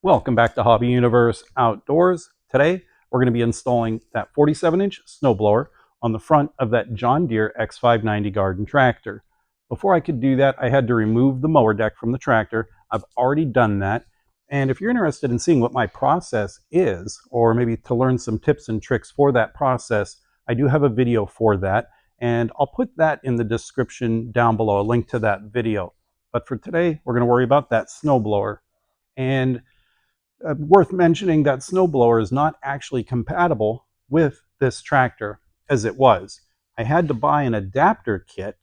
Welcome back to Hobby Universe Outdoors. Today, we're going to be installing that 47-inch snowblower on the front of that John Deere X590 garden tractor. Before I could do that, I had to remove the mower deck from the tractor. I've already done that. And if you're interested in seeing what my process is, or maybe to learn some tips and tricks for that process, I do have a video for that. And I'll put that in the description down below, a link to that video. But for today, we're going to worry about that snowblower. And worth mentioning that snowblower is not actually compatible with this tractor as it was. I had to buy an adapter kit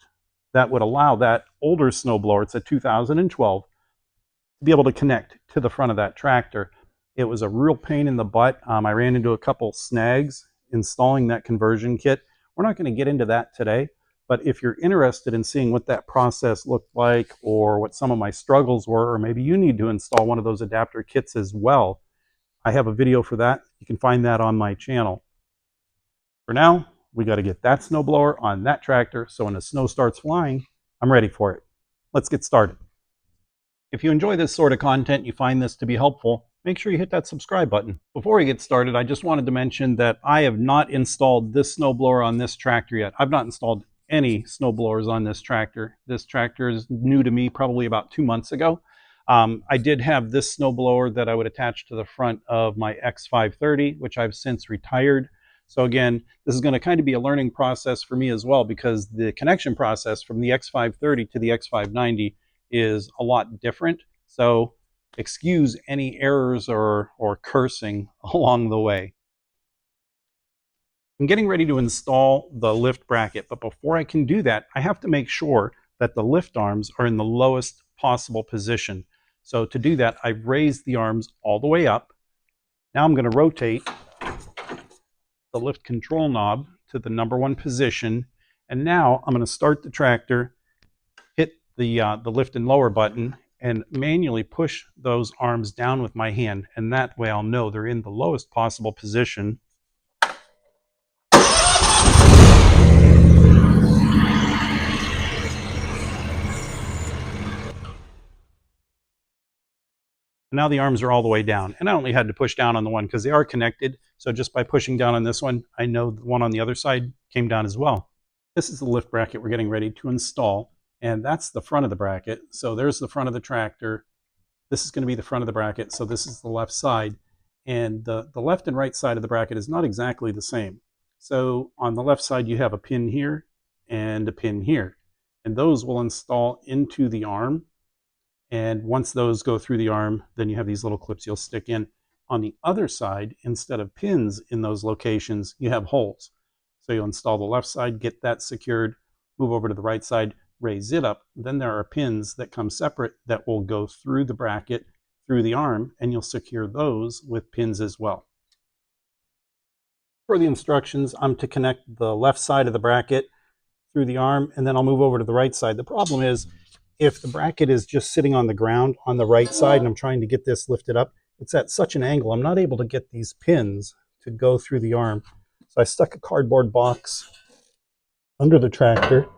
that would allow that older snowblower, it's a 2012, to be able to connect to the front of that tractor. It was a real pain in the butt. I ran into a couple snags installing that conversion kit. We're not going to get into that today, but if you're interested in seeing what that process looked like or what some of my struggles were, or maybe you need to install one of those adapter kits as well, I have a video for that. You can find that on my channel. For now, we got to get that snowblower on that tractor so when the snow starts flying, I'm ready for it. Let's get started. If you enjoy this sort of content, you find this to be helpful, make sure you hit that subscribe button. Before we get started, I just wanted to mention that I have not installed this snowblower on this tractor yet. I've not installed any snowblowers on this tractor. This tractor is new to me probably about 2 months ago. I did have this snowblower that I would attach to the front of my X530, which I've since retired. So again, this is going to kind of be a learning process for me as well, because the connection process from the X530 to the X590 is a lot different. So excuse any errors or cursing along the way. I'm getting ready to install the lift bracket, but before I can do that, I have to make sure that the lift arms are in the lowest possible position. So to do that, I've raised the arms all the way up. Now I'm going to rotate the lift control knob to the #1 position, and now I'm going to start the tractor, hit the lift and lower button, and manually push those arms down with my hand, and that way I'll know they're in the lowest possible position. Now the arms are all the way down, and I only had to push down on the one because they are connected. So just by pushing down on this one, I know the one on the other side came down as well. This is the lift bracket we're getting ready to install, and that's the front of the bracket. So there's the front of the tractor. This is going to be the front of the bracket, so this is the left side. And the left and right side of the bracket is not exactly the same. So on the left side, you have a pin here and a pin here, and those will install into the arm. And once those go through the arm, then you have these little clips you'll stick in. On the other side, instead of pins in those locations, you have holes. So you'll install the left side, get that secured, move over to the right side, raise it up. Then there are pins that come separate that will go through the bracket, through the arm, and you'll secure those with pins as well. For the instructions, I'm to connect the left side of the bracket through the arm, and then I'll move over to the right side. The problem is, if the bracket is just sitting on the ground on the right side and I'm trying to get this lifted up, it's at such an angle, I'm not able to get these pins to go through the arm. So I stuck a cardboard box under the tractor,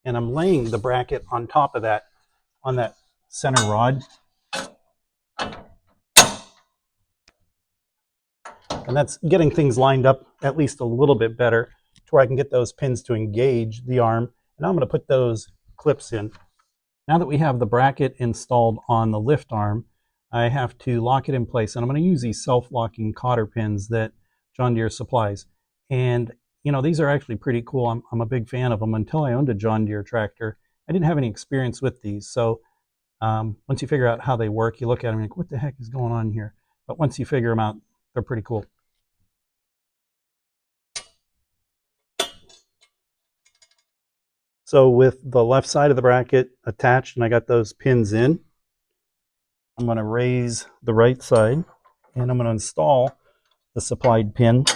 and I'm laying the bracket on top of that, on that center rod. And that's getting things lined up at least a little bit better to where I can get those pins to engage the arm. And I'm going to put those clips in. Now that we have the bracket installed on the lift arm, I have to lock it in place. And I'm going to use these self-locking cotter pins that John Deere supplies. And, you know, these are actually pretty cool. I'm a big fan of them. Until I owned a John Deere tractor, I didn't have any experience with these. So once you figure out how they work, you look at them and you're like, what the heck is going on here? But once you figure them out, they're pretty cool. So with the left side of the bracket attached and I got those pins in, I'm going to raise the right side and I'm going to install the supplied pin, and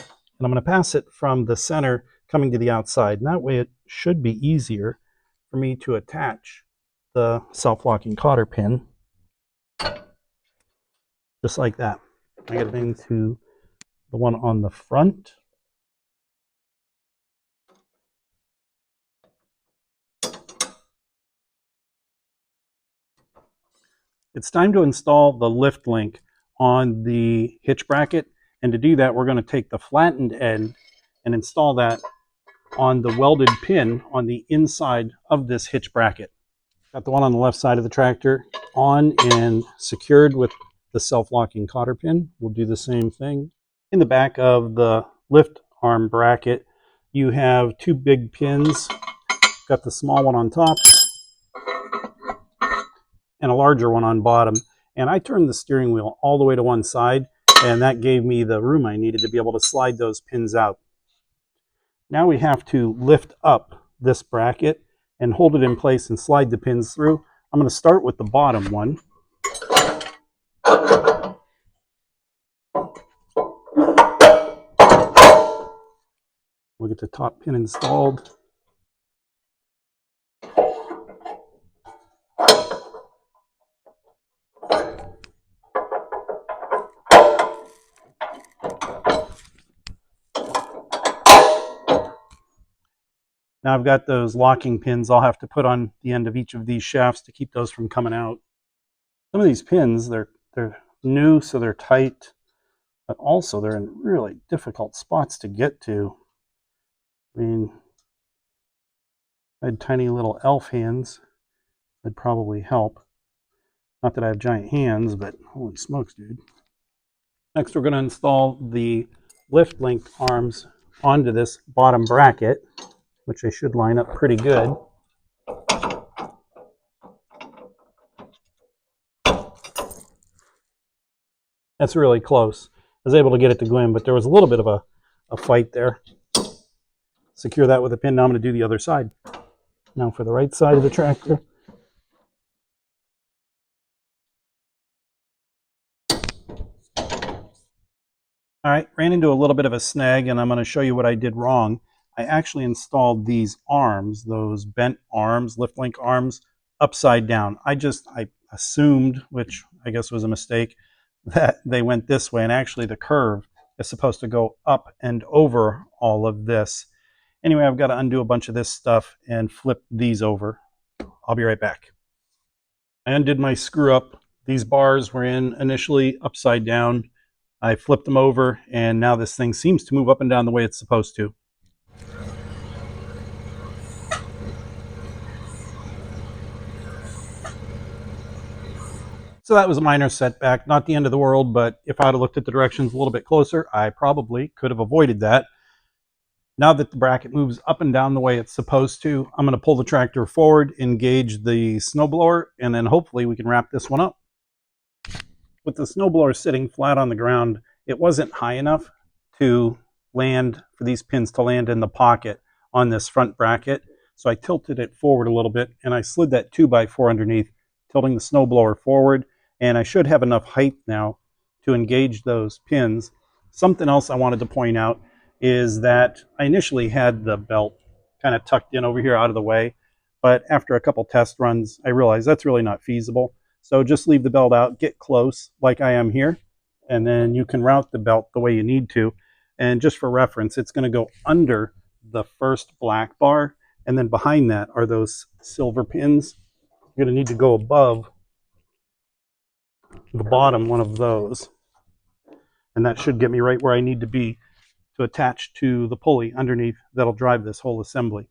I'm going to pass it from the center coming to the outside. And that way it should be easier for me to attach the self-locking cotter pin, just like that. I get it into the one on the front. It's time to install the lift link on the hitch bracket. And to do that, we're going to take the flattened end and install that on the welded pin on the inside of this hitch bracket. Got the one on the left side of the tractor on and secured with the self-locking cotter pin. We'll do the same thing. In the back of the lift arm bracket, you have two big pins. Got the small one on top and a larger one on bottom. And I turned the steering wheel all the way to one side, and that gave me the room I needed to be able to slide those pins out. Now we have to lift up this bracket and hold it in place and slide the pins through. I'm going to start with the bottom one. We'll get the top pin installed. Now I've got those locking pins I'll have to put on the end of each of these shafts to keep those from coming out. Some of these pins, they're new, so they're tight, but also they're in really difficult spots to get to. I mean, I had tiny little elf hands. That'd probably help. Not that I have giant hands, but holy smokes, dude. Next, we're going to install the lift link arms onto this bottom bracket, which they should line up pretty good. That's really close. I was able to get it to go in, but there was a little bit of a fight there. Secure that with a pin. Now I'm going to do the other side. Now for the right side of the tractor. All right, ran into a little bit of a snag, and I'm going to show you what I did wrong. I actually installed these arms, those bent arms, lift link arms, upside down. I assumed, which I guess was a mistake, that they went this way, and actually the curve is supposed to go up and over all of this. Anyway, I've got to undo a bunch of this stuff and flip these over. I'll be right back. I undid my screw up. These bars were in initially upside down. I flipped them over, and now this thing seems to move up and down the way it's supposed to. So that was a minor setback, not the end of the world, but if I'd have looked at the directions a little bit closer, I probably could have avoided that. Now that the bracket moves up and down the way it's supposed to, I'm going to pull the tractor forward, engage the snowblower, and then hopefully we can wrap this one up. With the snowblower sitting flat on the ground, it wasn't high enough to land, for these pins to land in the pocket on this front bracket. So I tilted it forward a little bit, and I slid that 2x4 underneath, tilting the snowblower forward. And I should have enough height now to engage those pins. Something else I wanted to point out is that I initially had the belt kind of tucked in over here out of the way, but after a couple test runs, I realized that's really not feasible. So just leave the belt out, get close like I am here, and then you can route the belt the way you need to. And just for reference, it's going to go under the first black bar, and then behind that are those silver pins. You're going to need to go above the bottom one of those, and that should get me right where I need to be to attach to the pulley underneath that'll drive this whole assembly.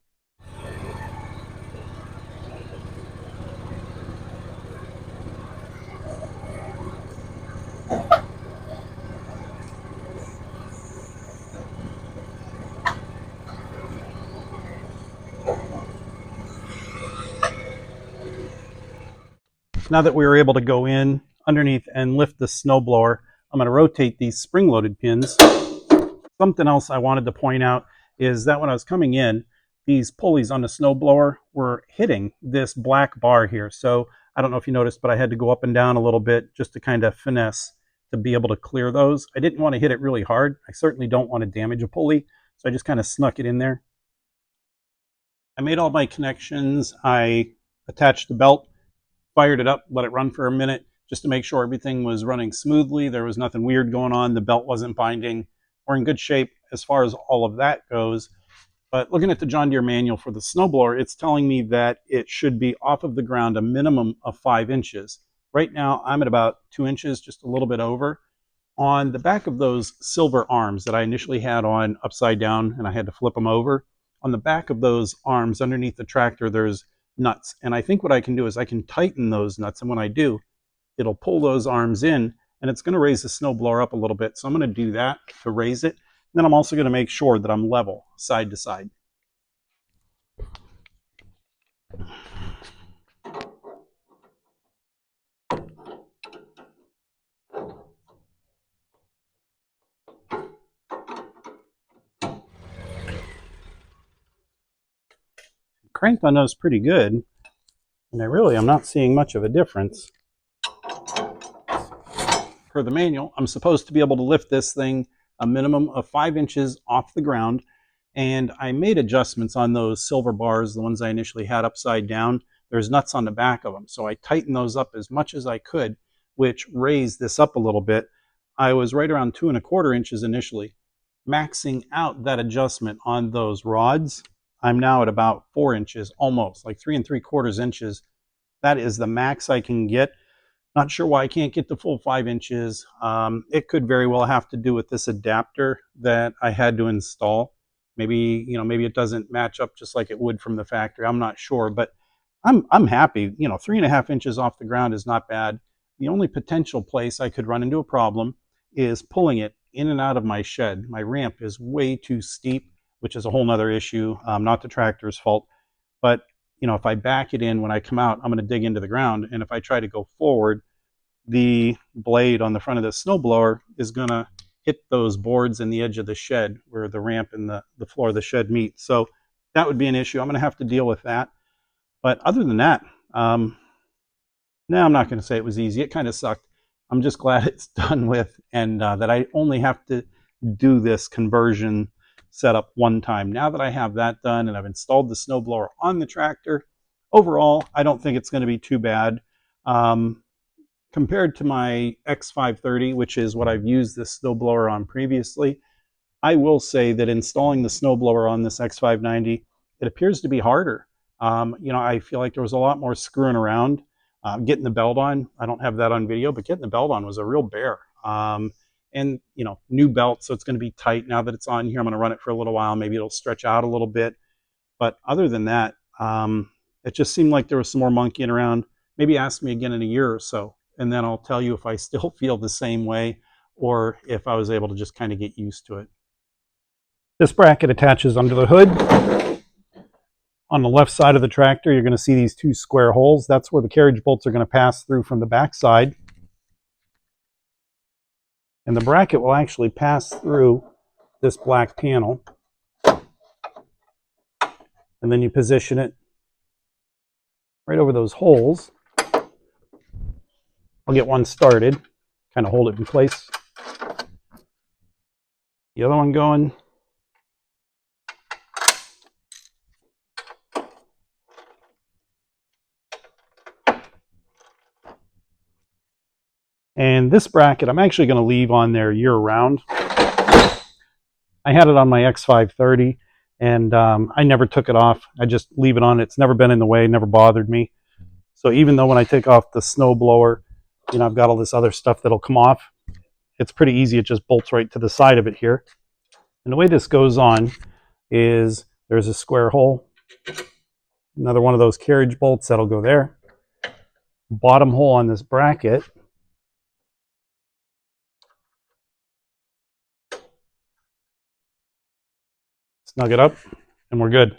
Now that we were able to go in underneath and lift the snowblower, I'm going to rotate these spring-loaded pins. Something else I wanted to point out is that when I was coming in, these pulleys on the snowblower were hitting this black bar here. So I don't know if you noticed, but I had to go up and down a little bit just to kind of finesse to be able to clear those. I didn't want to hit it really hard. I certainly don't want to damage a pulley, so I just kind of snuck it in there. I made all my connections. I attached the belt, fired it up, let it run for a minute just to make sure everything was running smoothly. There was nothing weird going on. The belt wasn't binding. We're in good shape as far as all of that goes. But looking at the John Deere manual for the snowblower, it's telling me that it should be off of the ground a minimum of 5 inches. Right now, I'm at about 2 inches, just a little bit over. On the back of those silver arms that I initially had on upside down and I had to flip them over, on the back of those arms underneath the tractor, there's nuts. And I think what I can do is I can tighten those nuts. And when I do, it'll pull those arms in and it's going to raise the snowblower up a little bit. So I'm going to do that to raise it. And then I'm also going to make sure that I'm level side to side. Cranked on those pretty good, and I'm not seeing much of a difference. Per the manual, I'm supposed to be able to lift this thing a minimum of 5 inches off the ground, and I made adjustments on those silver bars, the ones I initially had upside down. There's nuts on the back of them, so I tightened those up as much as I could, which raised this up a little bit. I was right around 2¼ inches initially. Maxing out that adjustment on those rods, I'm now at about 4 inches, almost like 3¾ inches. That is the max I can get. Not sure why I can't get the full 5 inches. It could very well have to do with this adapter that I had to install. Maybe it doesn't match up just like it would from the factory. I'm not sure, but I'm happy. 3½ inches off the ground is not bad. The only potential place I could run into a problem is pulling it in and out of my shed. My ramp is way too steep, which is a whole nother issue, not the tractor's fault. But if I back it in when I come out, I'm going to dig into the ground. And if I try to go forward, the blade on the front of the snowblower is going to hit those boards in the edge of the shed where the ramp and the floor of the shed meet. So that would be an issue. I'm going to have to deal with that. But other than that, no, I'm not going to say it was easy. It kind of sucked. I'm just glad it's done with, and that I only have to do this conversion setup one time. Now that I have that done and I've installed the snowblower on the tractor, overall, I don't think it's going to be too bad. Compared to my X530, which is what I've used this snowblower on previously, I will say that installing the snowblower on this X590, it appears to be harder. I feel like there was a lot more screwing around. Getting the belt on, I don't have that on video, but getting the belt on was a real bear. And new belt, so it's going to be tight. Now that it's on here, I'm going to run it for a little while. Maybe it'll stretch out a little bit. But other than that, it just seemed like there was some more monkeying around. Maybe ask me again in a year or so, and then I'll tell you if I still feel the same way or if I was able to just kind of get used to it. This bracket attaches under the hood. On the left side of the tractor, you're going to see these 2 square holes. That's where the carriage bolts are going to pass through from the back side. And the bracket will actually pass through this black panel. And then you position it right over those holes. I'll get one started, kind of hold it in place. The other one going. And this bracket, I'm actually going to leave on there year-round. I had it on my X530, and I never took it off. I just leave it on. It's never been in the way, never bothered me. So even though when I take off the snowblower, I've got all this other stuff that'll come off, it's pretty easy. It just bolts right to the side of it here. And the way this goes on is there's a square hole, another one of those carriage bolts that'll go there. Bottom hole on this bracket. Snug it up, and we're good.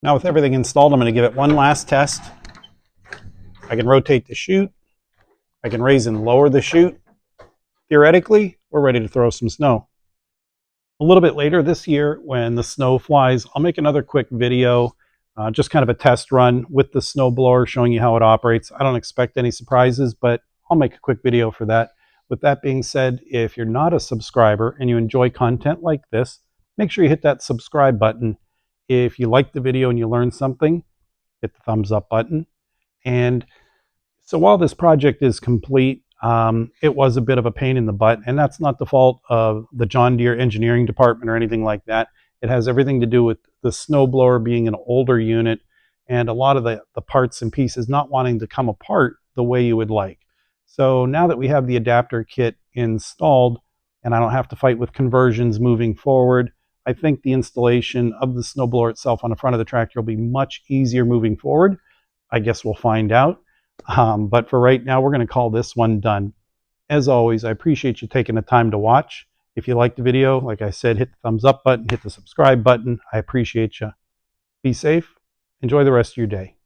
Now with everything installed, I'm going to give it one last test. I can rotate the chute. I can raise and lower the chute. Theoretically, we're ready to throw some snow. A little bit later this year, when the snow flies, I'll make another quick video, just kind of a test run with the snowblower, showing you how it operates. I don't expect any surprises, but I'll make a quick video for that. With that being said, if you're not a subscriber and you enjoy content like this, make sure you hit that subscribe button. If you like the video and you learned something, hit the thumbs up button. And so while this project is complete, it was a bit of a pain in the butt, and that's not the fault of the John Deere engineering department or anything like that. It has everything to do with the snowblower being an older unit and a lot of the parts and pieces not wanting to come apart the way you would like. So now that we have the adapter kit installed and I don't have to fight with conversions moving forward, I think the installation of the snowblower itself on the front of the tractor will be much easier moving forward. I guess we'll find out. But for right now, we're going to call this one done. As always, I appreciate you taking the time to watch. If you liked the video, like I said, hit the thumbs up button, hit the subscribe button. I appreciate you. Be safe. Enjoy the rest of your day.